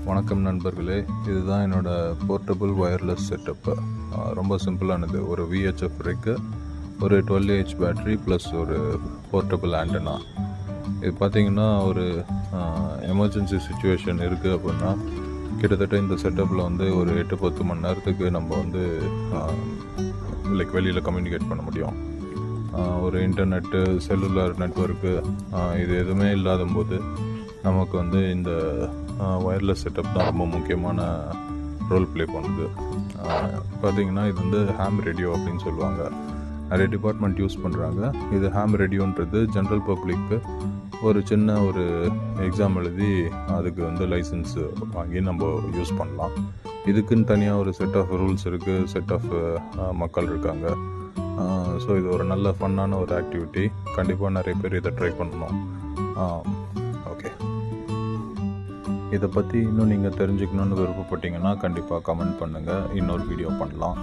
வணக்கம் நண்பர்களே, இதுதான் என்னோடய போர்ட்டபிள் ஒயர்லெஸ் செட்டப்பு. ரொம்ப சிம்பிளானது. ஒரு VHF ரிக்கு, ஒரு 12Ah பேட்ரி ப்ளஸ் ஒரு போர்ட்டபிள் ஆண்டனா. இது பார்த்திங்கன்னா ஒரு எமர்ஜென்சி சுச்சுவேஷன் இருக்குது அப்படின்னா கிட்டத்தட்ட இந்த செட்டப்பில் வந்து ஒரு 8-10 மணி நேரத்துக்கு நம்ம வந்து வெளியில் கம்யூனிகேட் பண்ண முடியும். ஒரு இன்டர்நெட்டு, செல்லுலார் நெட்வொர்க்கு இது எதுவுமே இல்லாத போது நமக்கு வந்து இந்த ஒயர்லெஸ் செட்டப் தான் ரொம்ப முக்கியமான ரோல் ப்ளே பண்ணுது. பார்த்திங்கன்னா இது வந்து ஹாம் ரேடியோ அப்படின்னு சொல்லுவாங்க. நிறைய டிபார்ட்மெண்ட் யூஸ் பண்ணுறாங்க. இது ஹாம் ரேடியோன்றது ஜென்ரல் பப்ளிக்கு ஒரு சின்ன ஒரு எக்ஸாம் எழுதி அதுக்கு வந்து லைசன்ஸ் வாங்கி நம்ம யூஸ் பண்ணலாம். இதுக்குன்னு தனியாக ஒரு செட் ஆஃப் ரூல்ஸ் இருக்குது, செட் ஆஃப் மக்கள் இருக்காங்க. ஸோ இது ஒரு நல்ல ஃபன்னான ஒரு ஆக்டிவிட்டி. கண்டிப்பாக நிறைய பேர் இதை ட்ரை பண்ணணும். ஓகே, இதை பற்றி இன்னும் நீங்கள் தெரிஞ்சுக்கணுன்னு விருப்பப்பட்டீங்கன்னா கண்டிப்பாக கமெண்ட் பண்ணுங்கள். இன்னொரு வீடியோ பண்ணலாம்.